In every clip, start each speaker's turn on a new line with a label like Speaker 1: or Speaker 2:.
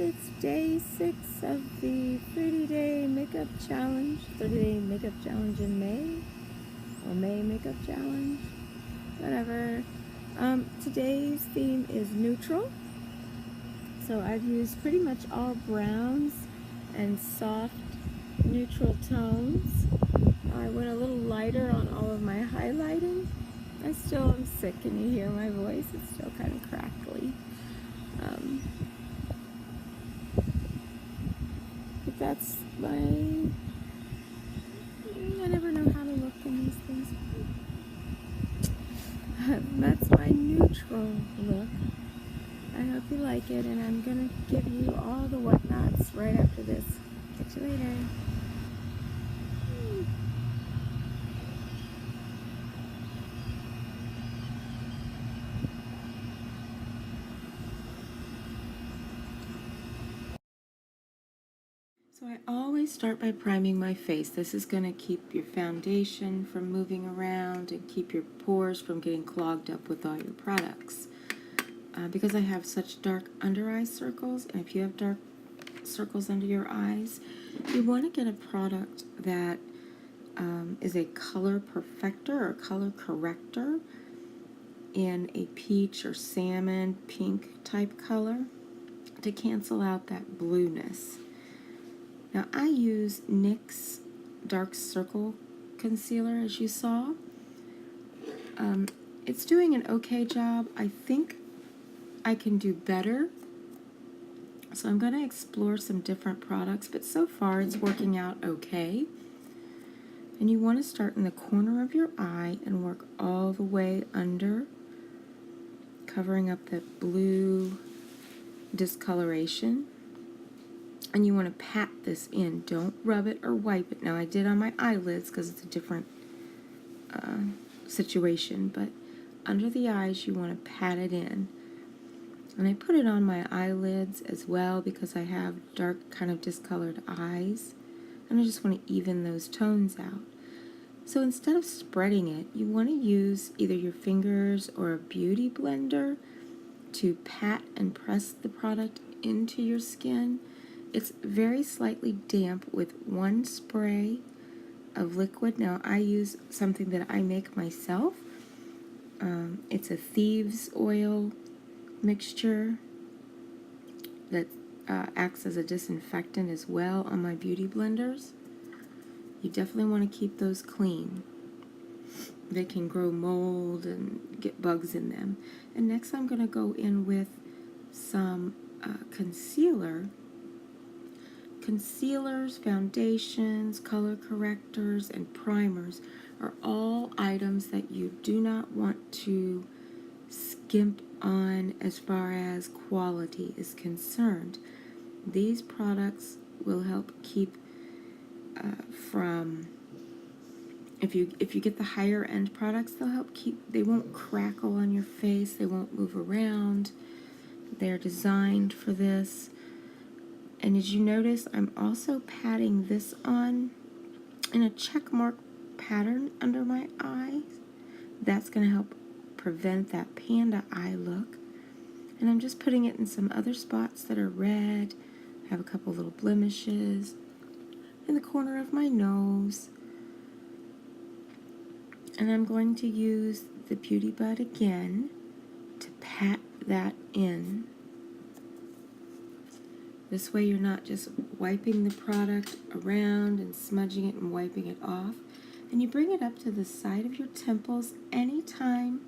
Speaker 1: it's day 6 of the 30-day makeup challenge, 30-day makeup challenge in May, or May makeup challenge, whatever. Today's theme is neutral, so I've used pretty much all browns and soft neutral tones. I went a little lighter on all of my highlighting. I still am sick. Can you hear my voice? It's still kind of crackly. But that's my... I never know how to look in these things. That's my neutral look. I hope you like it, and I'm going to give you all the whatnots right after this. Catch you later. So I always start by priming my face. This is going to keep your foundation from moving around and keep your pores from getting clogged up with all your products. Because I have such dark under eye circles, and if you have dark circles under your eyes, you want to get a product that is a color perfector or color corrector in a peach or salmon pink type color to cancel out that blueness. Now I use NYX Dark Circle Concealer, as you saw. It's doing an okay job. I think I can do better. So I'm going to explore some different products, but so far it's working out okay. And you want to start in the corner of your eye and work all the way under, covering up that blue discoloration. And you want to pat this in. Don't rub it or wipe it. Now I did on my eyelids because it's a different situation, but under the eyes you want to pat it in. And I put it on my eyelids as well because I have dark kind of discolored eyes, and I just want to even those tones out. So instead of spreading it, you want to use either your fingers or a beauty blender to pat and press the product into your skin. It's very slightly damp with one spray of liquid. Now I use something that I make myself. It's a thieves oil mixture that acts as a disinfectant as well on my beauty blenders. You definitely want to keep those clean. They can grow mold and get bugs in them. And next I'm going to go in with some concealer. Concealers, foundations, color correctors, and primers are all items that you do not want to skimp on as far as quality is concerned. These products will help keep from, if you get the higher end products, they'll help keep, they won't crackle on your face, they won't move around. They're designed for this. And as you notice, I'm also patting this on in a check mark pattern under my eyes. That's going to help prevent that panda eye look. And I'm just putting it in some other spots that are red. I have a couple little blemishes in the corner of my nose. And I'm going to use the Beauty Bud again to pat that in. This way you're not just wiping the product around and smudging it and wiping it off. And you bring it up to the side of your temples anytime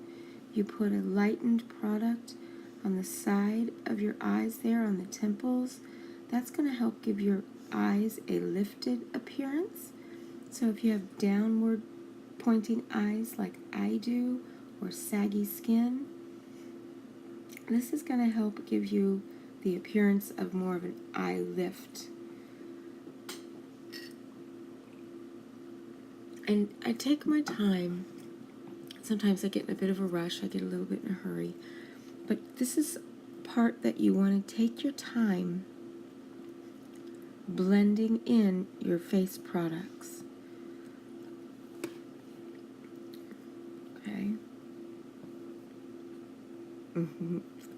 Speaker 1: you put a lightened product on the side of your eyes there on the temples. That's going to help give your eyes a lifted appearance. So if you have downward pointing eyes like I do, or saggy skin, this is going to help give you the appearance of more of an eye lift. And I take my time. Sometimes I get in a bit of a rush, I get a little bit in a hurry. But this is part that you want to take your time blending in your face products. Okay.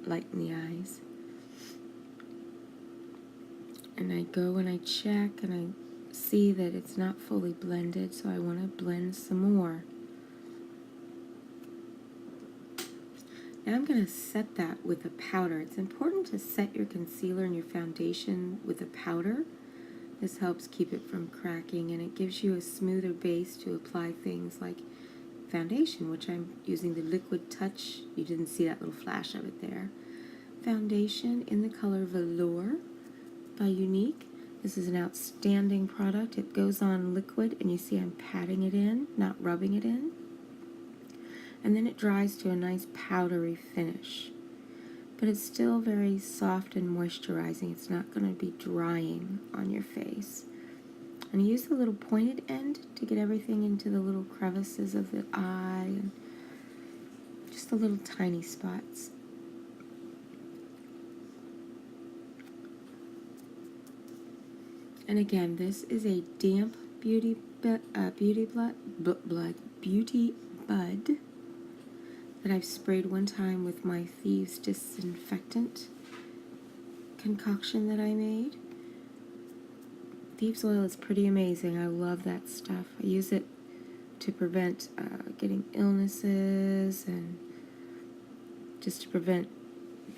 Speaker 1: Lighten the eyes. And I go and I check and I see that it's not fully blended, so I want to blend some more. Now I'm going to set that with a powder. It's important to set your concealer and your foundation with a powder. This helps keep it from cracking, and it gives you a smoother base to apply things like foundation, which I'm using the Liquid Touch. You didn't see that little flash of it there. Foundation in the color Velour by Unique. This is an outstanding product. It goes on liquid, and you see I'm patting it in, not rubbing it in. And then it dries to a nice powdery finish. But it's still very soft and moisturizing. It's not going to be drying on your face. And I use the little pointed end to get everything into the little crevices of the eye and just the little tiny spots. And again, this is a damp beauty bud that I've sprayed one time with my Thieves disinfectant concoction that I made. Thieves oil is pretty amazing. I love that stuff. I use it to prevent getting illnesses and just to prevent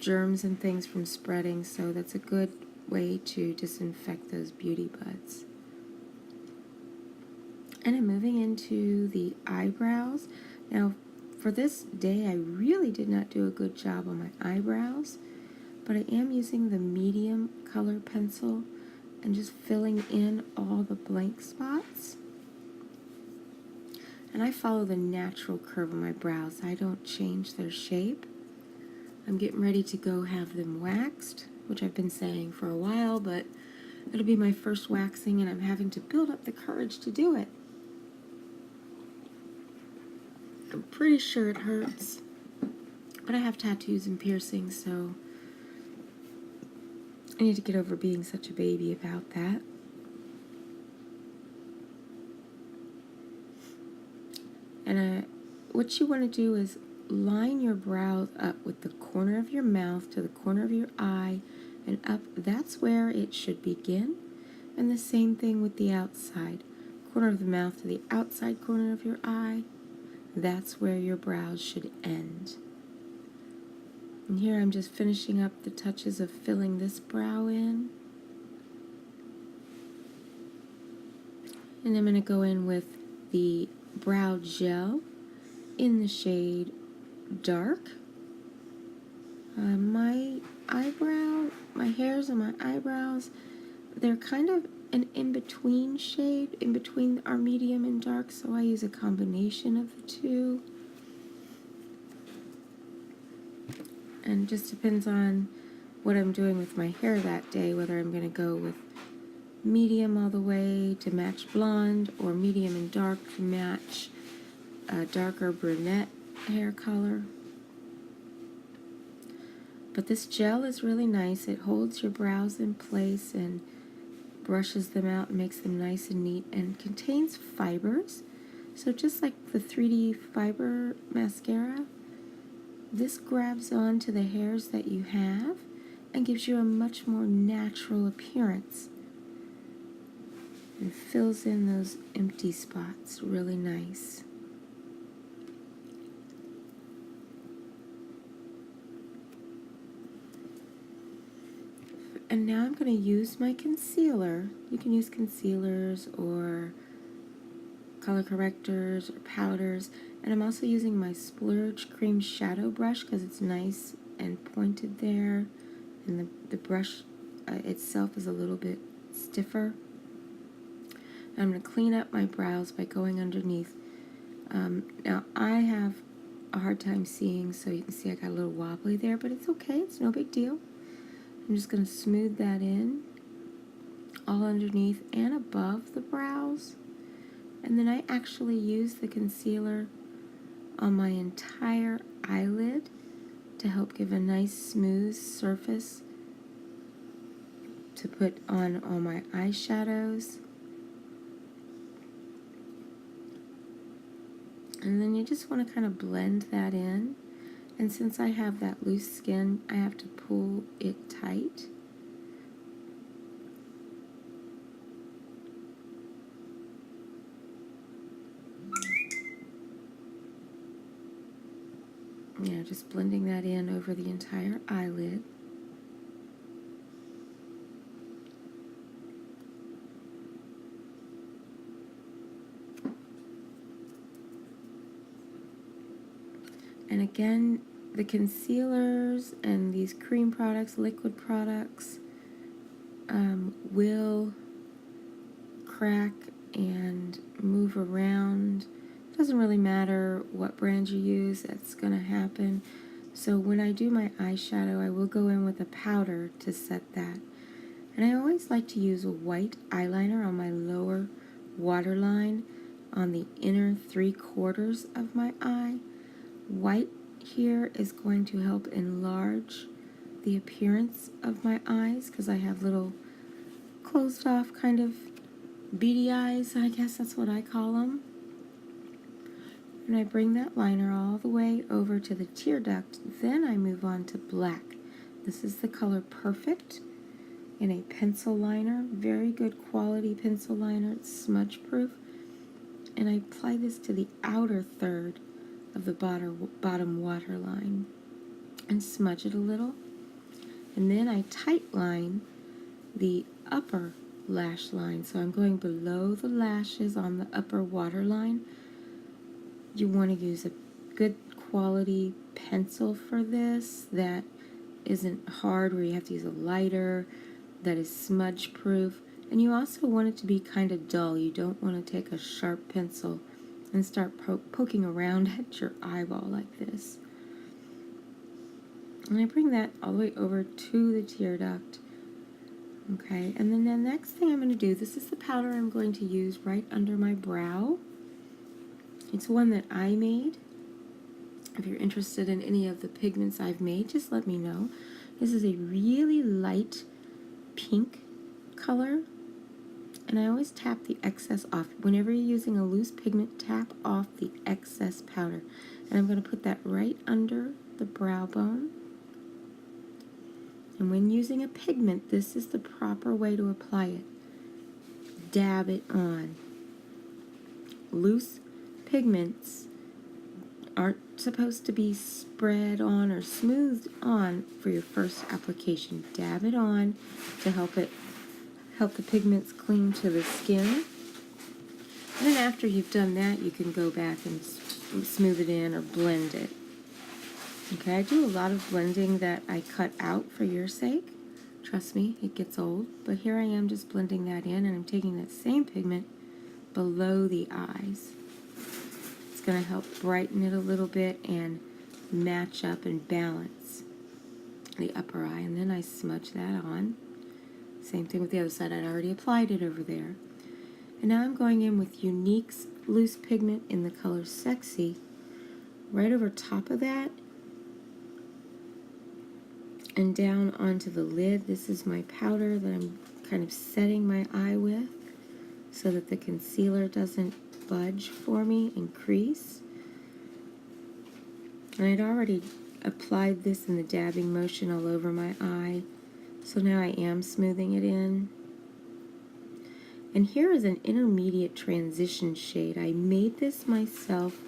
Speaker 1: germs and things from spreading, so that's a good way to disinfect those beauty buds. And I'm moving into the eyebrows. Now, for this day, I really did not do a good job on my eyebrows, but I am using the medium color pencil and just filling in all the blank spots. And I follow the natural curve of my brows. I don't change their shape. I'm getting ready to go have them waxed, which I've been saying for a while, but it'll be my first waxing, and I'm having to build up the courage to do it. I'm pretty sure it hurts, but I have tattoos and piercings, so I need to get over being such a baby about that. And what you want to do is line your brows up with the corner of your mouth to the corner of your eye and up. That's where it should begin. And the same thing with the outside. Corner of the mouth to the outside corner of your eye. That's where your brows should end. And here I'm just finishing up the touches of filling this brow in. And I'm going to go in with the brow gel in the shade Dark. My hairs and my eyebrows, they're kind of an in-between shade, in between our medium and dark, so I use a combination of the two. And it just depends on what I'm doing with my hair that day, whether I'm going to go with medium all the way to match blonde, or medium and dark to match a darker brunette hair color. But this gel is really nice. It holds your brows in place and brushes them out and makes them nice and neat, and contains fibers. So just like the 3D fiber mascara, this grabs onto the hairs that you have and gives you a much more natural appearance and fills in those empty spots really nice. And now I'm going to use my concealer. You can use concealers or color correctors or powders. And I'm also using my Splurge Cream Shadow Brush because it's nice and pointed there. And the brush itself is a little bit stiffer. And I'm going to clean up my brows by going underneath. Now I have a hard time seeing, so you can see I got a little wobbly there, but it's okay. It's no big deal. I'm just going to smooth that in all underneath and above the brows. And then I actually use the concealer on my entire eyelid to help give a nice smooth surface to put on all my eyeshadows. And then you just want to kind of blend that in. And since I have that loose skin, I have to pull it tight. just blending that in over the entire eyelid. And again, the concealers and these cream products, liquid products, will crack and move around. It doesn't really matter what brand you use, it's going to happen. So when I do my eyeshadow, I will go in with a powder to set that. And I always like to use a white eyeliner on my lower waterline on the inner 3/4 of my eye. White here is going to help enlarge the appearance of my eyes because I have little closed off kind of beady eyes, I guess that's what I call them. And I bring that liner all the way over to the tear duct. Then I move on to black. This is the color Perfect in a pencil liner. Very good quality pencil liner. It's smudge proof. And I apply this to the outer third of the bottom waterline and smudge it a little. And then I tight line the upper lash line. So I'm going below the lashes on the upper waterline. You want to use a good quality pencil for this that isn't hard, where you have to use a lighter, that is smudge proof. And you also want it to be kind of dull. You don't want to take a sharp pencil and start poking around at your eyeball like this. And I bring that all the way over to the tear duct. Okay, and then the next thing I'm going to do, this is the powder I'm going to use right under my brow. It's one that I made. If you're interested in any of the pigments I've made, just let me know. This is a really light pink color. And I always tap the excess off. Whenever you're using a loose pigment, tap off the excess powder. And I'm going to put that right under the brow bone. And when using a pigment, this is the proper way to apply it. Dab it on. Loose pigments aren't supposed to be spread on or smoothed on for your first application. Dab it on to help the pigments cling to the skin. And then after you've done that, you can go back and smooth it in or blend it. Okay, I do a lot of blending that I cut out for your sake. Trust me, it gets old. But here I am just blending that in, and I'm taking that same pigment below the eyes. It's going to help brighten it a little bit and match up and balance the upper eye. And then I smudge that on. Same thing with the other side. I'd already applied it over there. And now I'm going in with Unique's loose pigment in the color Sexy. Right over top of that and down onto the lid. This is my powder that I'm kind of setting my eye with so that the concealer doesn't budge for me and crease. And I'd already applied this in the dabbing motion all over my eye. So now I am smoothing it in. And here is an intermediate transition shade. I made this myself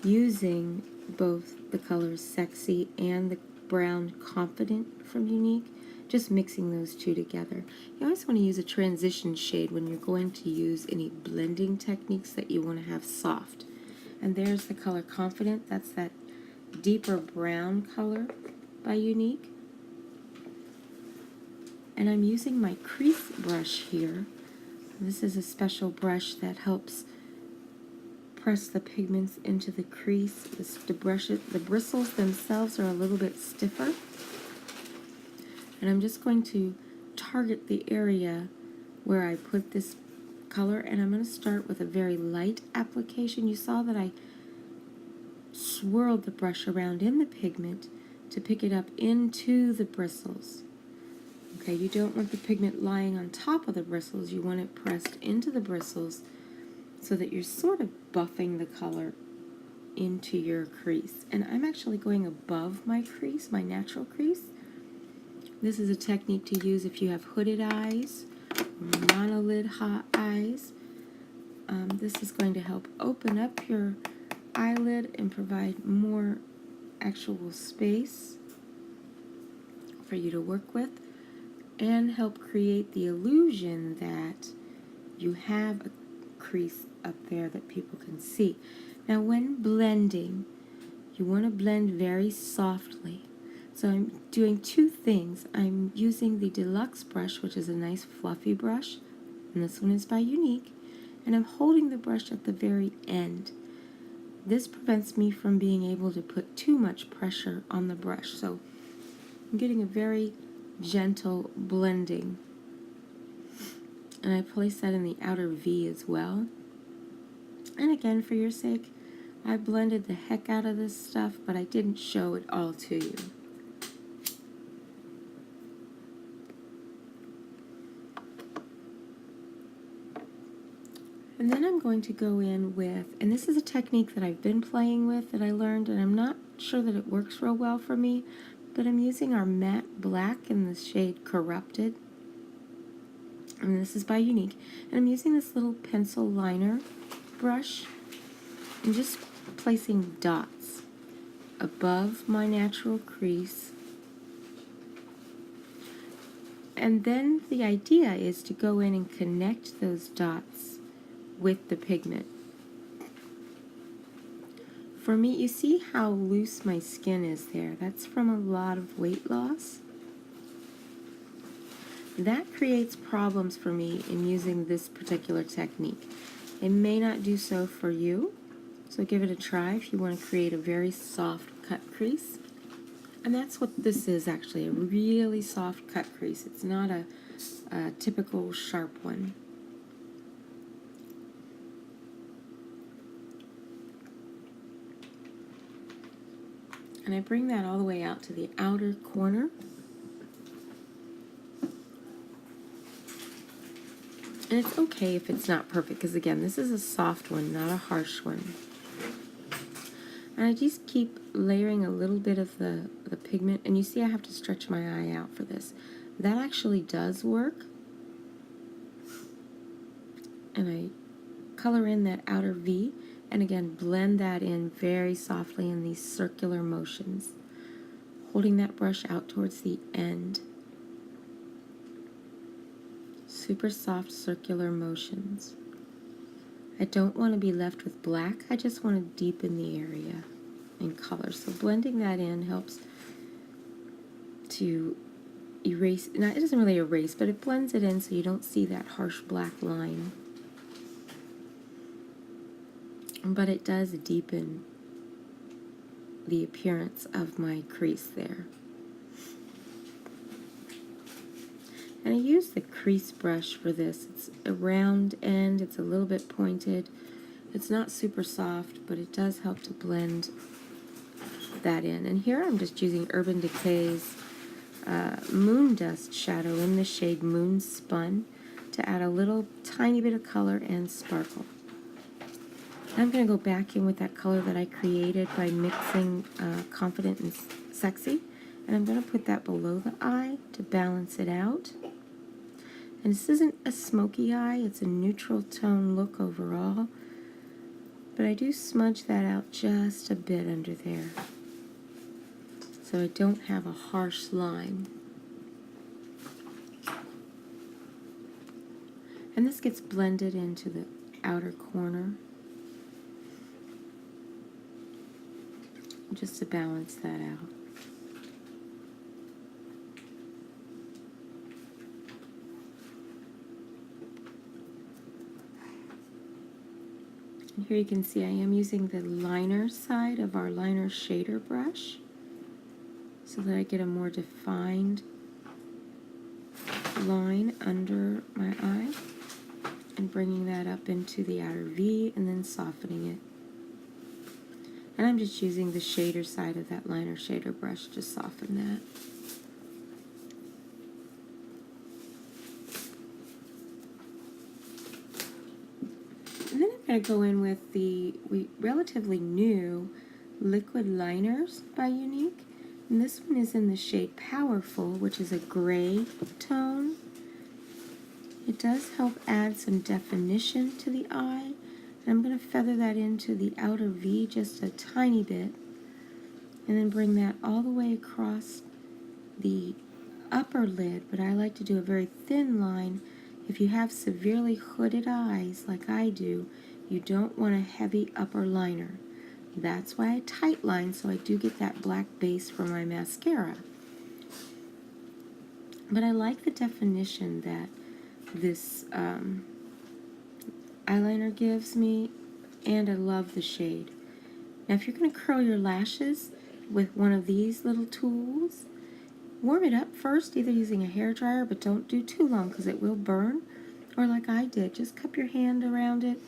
Speaker 1: using both the colors Sexy and the brown Confident from Unique, just mixing those two together. You always want to use a transition shade when you're going to use any blending techniques that you want to have soft. And there's the color Confident. That's that deeper brown color by Unique. And I'm using my crease brush here. This is a special brush that helps press the pigments into the crease. The bristles themselves are a little bit stiffer. And I'm just going to target the area where I put this color, and I'm going to start with a very light application. You saw that I swirled the brush around in the pigment to pick it up into the bristles. Okay, you don't want the pigment lying on top of the bristles. You want it pressed into the bristles so that you're sort of buffing the color into your crease. And I'm actually going above my crease, my natural crease. This is a technique to use if you have hooded eyes, monolid eyes. This is going to help open up your eyelid and provide more actual space for you to work with and help create the illusion that you have a crease up there that people can see. Now when blending, you want to blend very softly. So I'm doing two things. I'm using the Deluxe brush, which is a nice fluffy brush, and this one is by Unique, and I'm holding the brush at the very end. This prevents me from being able to put too much pressure on the brush. So I'm getting a very gentle blending. And I place that in the outer V as well. And again, for your sake, I blended the heck out of this stuff, but I didn't show it all to you. And then I'm going to go in with, and this is a technique that I've been playing with that I learned, and I'm not sure that it works real well for me, but I'm using our matte black in the shade Corrupted. And this is by Unique. And I'm using this little pencil liner brush and just placing dots above my natural crease. And then the idea is to go in and connect those dots with the pigment. For me, you see how loose my skin is there? That's from a lot of weight loss. That creates problems for me in using this particular technique. It may not do so for you, so give it a try if you want to create a very soft cut crease. And that's what this is actually, a really soft cut crease. It's not a typical sharp one. And I bring that all the way out to the outer corner. And it's okay if it's not perfect, because again, this is a soft one, not a harsh one. And I just keep layering a little bit of the pigment, and you see I have to stretch my eye out for this. That actually does work. And I color in that outer V, and again, blend that in very softly in these circular motions, holding that brush out towards the end. Super soft circular motions. I don't want to be left with black, I just want to deepen the area in color. So blending that in helps to erase, now it doesn't really erase, but it blends it in so you don't see that harsh black line. But it does deepen the appearance of my crease there. And I use the crease brush for this. It's a round end, it's a little bit pointed. It's not super soft, but it does help to blend that in. And here I'm just using Urban Decay's Moon Dust shadow in the shade Moon Spun to add a little tiny bit of color and sparkle. I'm going to go back in with that color that I created by mixing Confident and Sexy, and I'm going to put that below the eye to balance it out. And this isn't a smoky eye, it's a neutral tone look overall, but I do smudge that out just a bit under there, so I don't have a harsh line. And this gets blended into the outer corner, just to balance that out. And here you can see I am using the liner side of our liner shader brush so that I get a more defined line under my eye, and bringing that up into the outer V and then softening it. And I'm just using the shader side of that liner shader brush to soften that. And then I'm going to go in with the relatively new liquid liners by Unique. And this one is in the shade Powerful, which is a gray tone. It does help add some definition to the eye. And I'm going to feather that into the outer V just a tiny bit and then bring that all the way across the upper lid, but I like to do a very thin line. If you have severely hooded eyes like I do, you don't want a heavy upper liner. That's why I tight line, so I do get that black base for my mascara. But I like the definition that this eyeliner gives me, and I love the shade. Now if you're going to curl your lashes with one of these little tools, warm it up first, either using a hair dryer, but don't do too long because it will burn. Or like I did, just cup your hand around it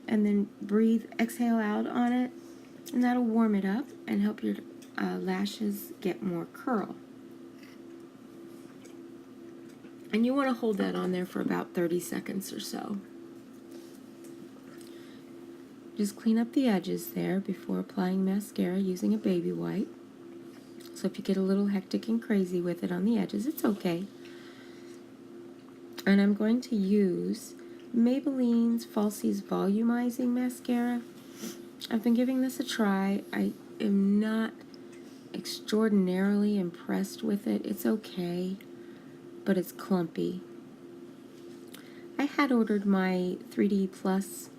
Speaker 1: and then breathe, exhale out on it, and that'll warm it up and help your lashes get more curl. And you want to hold that on there for about 30 seconds or so. Just clean up the edges there before applying mascara using a baby wipe. So if you get a little hectic and crazy with it on the edges, it's okay. And I'm going to use Maybelline's Falsies Volumizing Mascara. I've been giving this a try. I am not extraordinarily impressed with it. It's okay, but it's clumpy. I had ordered my 3D Plus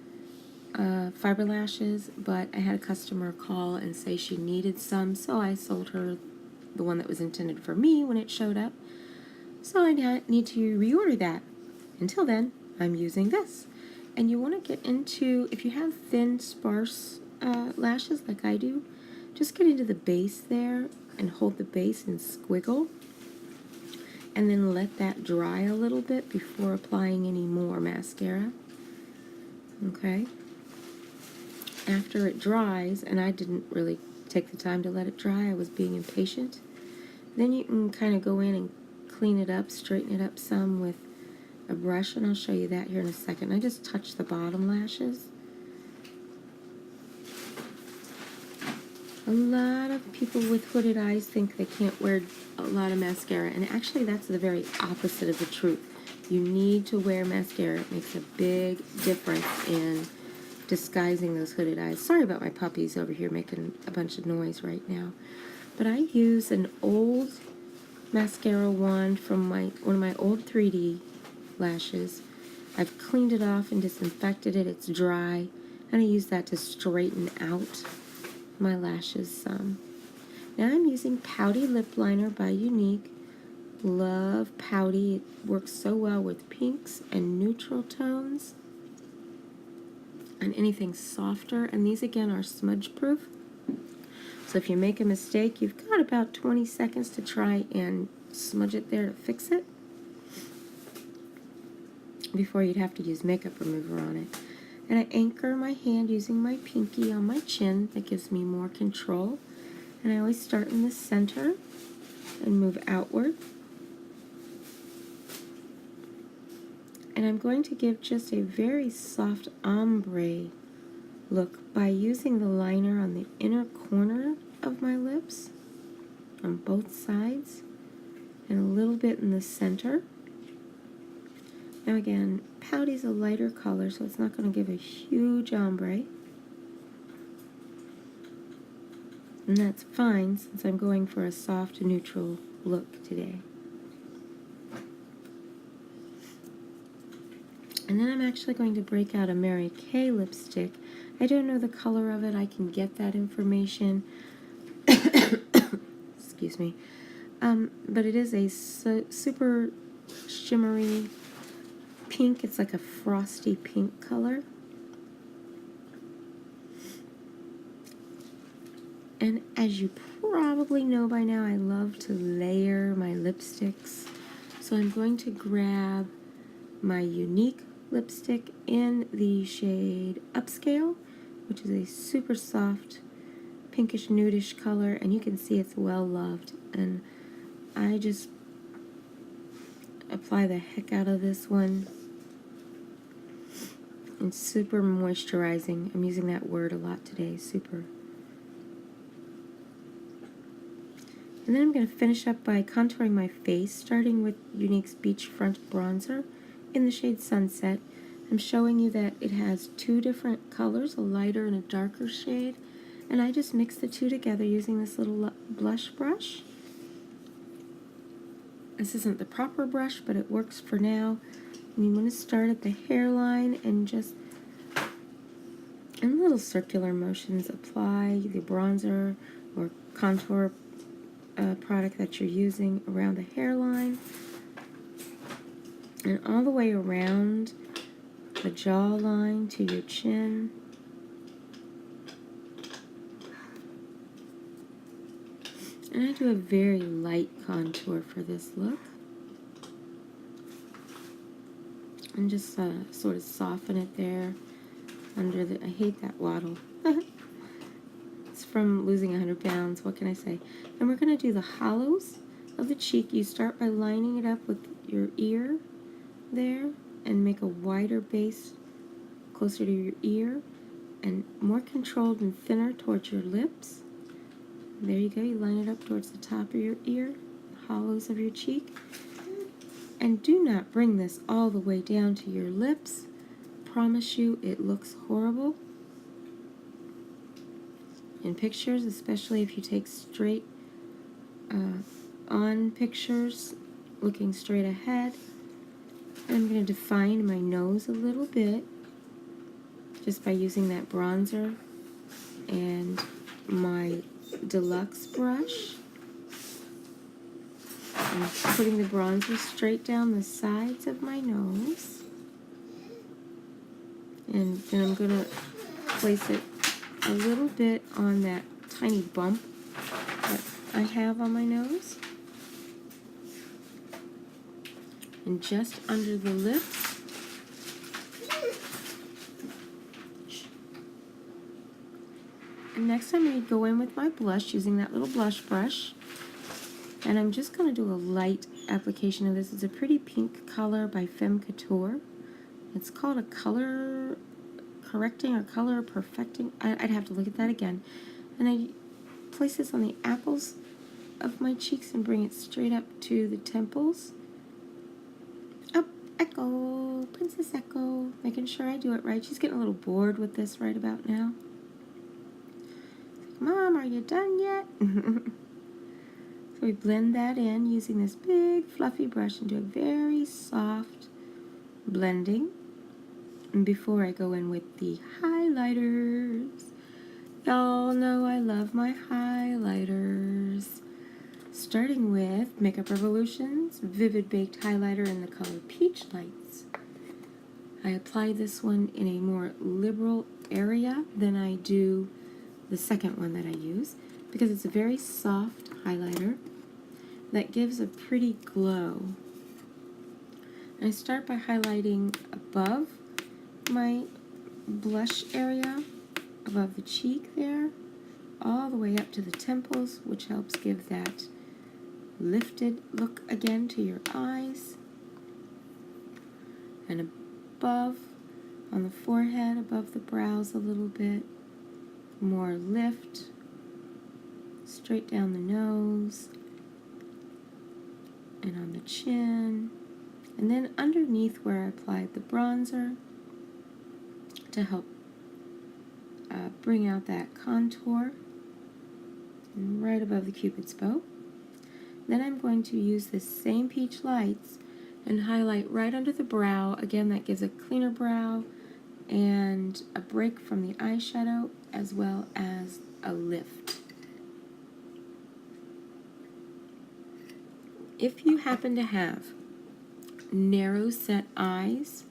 Speaker 1: fiber lashes, but I had a customer call and say she needed some, so I sold her the one that was intended for me when it showed up. So I need to reorder that. Until then, I'm using this. And you want to get into, if you have thin, sparse lashes like I do, just get into the base there and hold the base and squiggle. And then let that dry a little bit before applying any more mascara. Okay? After it dries, and I didn't really take the time to let it dry, I was being impatient, then you can kind of go in and clean it up, straighten it up some with a brush, and I'll show you that here in a second. I just touch the bottom lashes. A lot of people with hooded eyes think they can't wear a lot of mascara, and actually that's the very opposite of the truth. You need to wear mascara. It makes a big difference in disguising those hooded eyes. Sorry about my puppies over here making a bunch of noise right now. But I use an old mascara wand from one of my old 3D lashes. I've cleaned it off and disinfected it. It's dry. And I use that to straighten out my lashes some. Now I'm using Pouty Lip Liner by Unique. Love Pouty. It works so well with pinks and neutral tones and anything softer. And these again are smudge proof. So if you make a mistake, you've got about 20 seconds to try and smudge it there to fix it before you'd have to use makeup remover on it. And I anchor my hand using my pinky on my chin. That gives me more control. And I always start in the center and move outward. And I'm going to give just a very soft ombre look by using the liner on the inner corner of my lips on both sides and a little bit in the center. Now again, Pouty's a lighter color, so it's not going to give a huge ombre. And that's fine since I'm going for a soft neutral look today. And then I'm actually going to break out a Mary Kay lipstick. I don't know the color of it. I can get that information. Excuse me. But it is a super shimmery pink. It's like a frosty pink color. And as you probably know by now, I love to layer my lipsticks. So I'm going to grab my Unique lipstick in the shade Upscale, which is a super soft pinkish nudish color, and you can see it's well loved. And I just apply the heck out of this one. It's super moisturizing. I'm using that word a lot today, super. And then I'm going to finish up by contouring my face, starting with Unique's Beachfront Bronzer in the shade Sunset. I'm showing you that it has two different colors, a lighter and a darker shade, and I just mix the two together using this little blush brush. This isn't the proper brush, but it works for now. And you want to start at the hairline and just in little circular motions apply the bronzer or contour product that you're using around the hairline and all the way around the jawline to your chin. And I do a very light contour for this look. And just sort of soften it there under the, I hate that waddle. It's from losing 100 pounds, what can I say? And we're going to do the hollows of the cheek. You start by lining it up with your ear there and make a wider base closer to your ear and more controlled and thinner towards your lips. There you go, you line it up towards the top of your ear, hollows of your cheek. And do not bring this all the way down to your lips. Promise you it looks horrible in pictures, especially if you take straight on pictures looking straight ahead. I'm going to define my nose a little bit just by using that bronzer and my deluxe brush. I'm putting the bronzer straight down the sides of my nose. And then I'm going to place it a little bit on that tiny bump that I have on my nose. And just under the lips. And next I'm going to go in with my blush using that little blush brush. And I'm just going to do a light application of this. It's a pretty pink color by Femme Couture. It's called a color correcting or color perfecting. I'd have to look at that again. And I place this on the apples of my cheeks and bring it straight up to the temples. Up, Echo, Princess Echo. Making sure I do it right. She's getting a little bored with this right about now. Mom, are you done yet? So we blend that in using this big fluffy brush and do a very soft blending. And before I go in with the highlighters, y'all know I love my highlighters. Starting with Makeup Revolution's Vivid Baked Highlighter in the color Peach Lights. I apply this one in a more liberal area than I do the second one that I use, because it's a very soft highlighter that gives a pretty glow. And I start by highlighting above my blush area, above the cheek there, all the way up to the temples, which helps give that lifted look again to your eyes. And above, on the forehead, above the brows a little bit, more lift, straight down the nose, and on the chin, and then underneath where I applied the bronzer to help bring out that contour, and right above the Cupid's bow. Then I'm going to use this same Peach Lights and highlight right under the brow. Again, that gives a cleaner brow and a break from the eyeshadow, as well as a lift. If you happen to have narrow set eyes,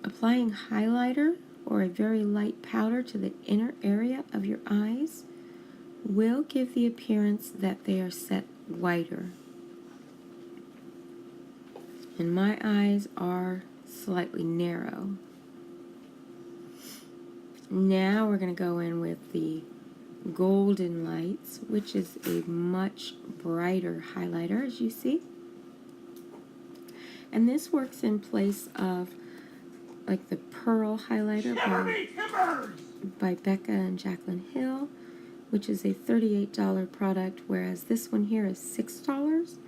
Speaker 1: applying highlighter or a very light powder to the inner area of your eyes will give the appearance that they are set wider. And my eyes are slightly narrow. Now we're going to go in with the Golden Lights, which is a much brighter highlighter, as you see. And this works in place of like the Pearl highlighter by Becca and Jaclyn Hill, which is a $38 product, whereas this one here is $6,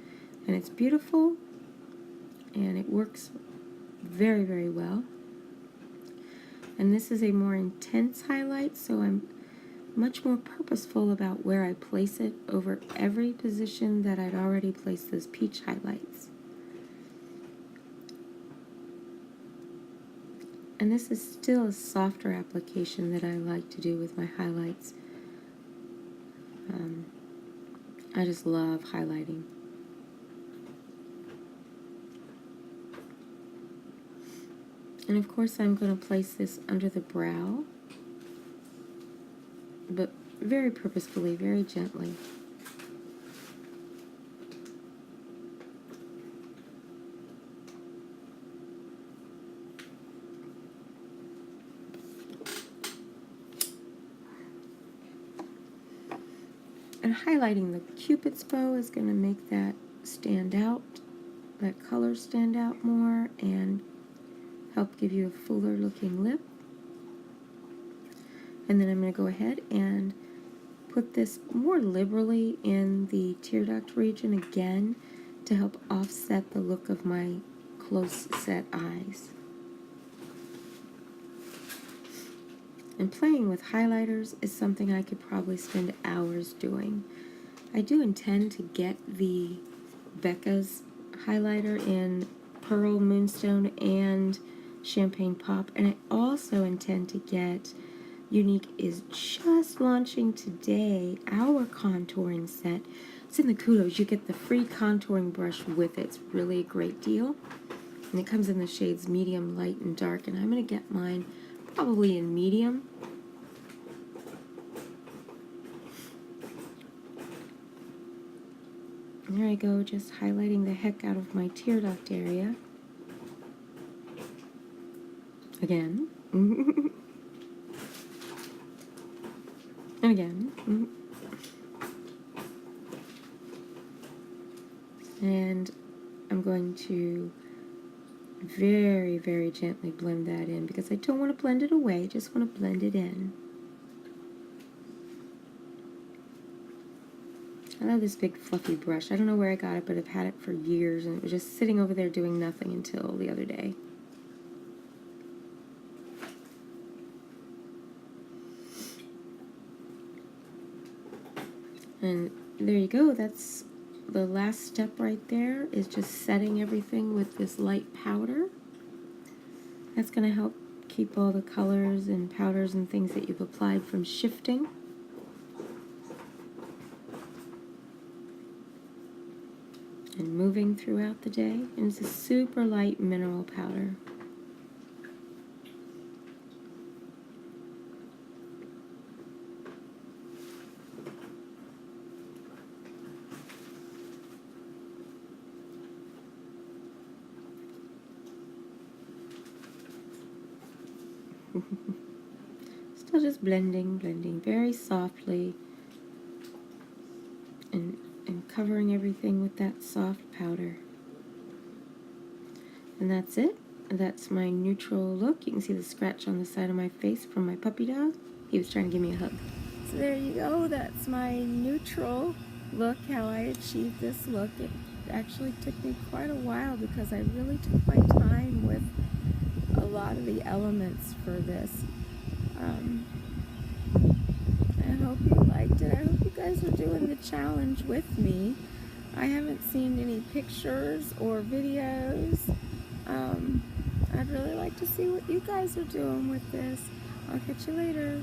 Speaker 1: and it's beautiful and it works very, very well. And this is a more intense highlight, so I'm much more purposeful about where I place it over every position that I'd already placed those peach highlights. And this is still a softer application that I like to do with my highlights. I just love highlighting. And of course I'm going to place this under the brow, but very purposefully, very gently. And highlighting the Cupid's bow is going to make that stand out, that color stand out more, and help give you a fuller looking lip. And then I'm going to go ahead and put this more liberally in the tear duct region again to help offset the look of my close set eyes. And playing with highlighters is something I could probably spend hours doing. I do intend to get the Becca's highlighter in Pearl Moonstone and Champagne Pop, and I also intend to get, Unique is just launching today, our contouring set. It's in the Kudos. You get the free contouring brush with it. It's really a great deal. And it comes in the shades medium, light, and dark, and I'm going to get mine probably in medium. And there I go, just highlighting the heck out of my tear duct area. Again. And again. And I'm going to very, very gently blend that in because I don't want to blend it away, just want to blend it in. I love this big fluffy brush. I don't know where I got it, but I've had it for years, and it was just sitting over there doing nothing until the other day. And there you go. That's the last step right there, is just setting everything with this light powder. That's going to help keep all the colors and powders and things that you've applied from shifting. And moving throughout the day. And it's a super light mineral powder. Still just blending very softly and covering everything with that soft powder. And that's it. That's my neutral look. You can see the scratch on the side of my face from my puppy dog. He was trying to give me a hug. So there you go. That's my neutral look, how I achieved this look. It actually took me quite a while because I really took my time with a lot of the elements for this. I hope you liked it. I hope you guys are doing the challenge with me. I haven't seen any pictures or videos. I'd really like to see what you guys are doing with this. I'll catch you later.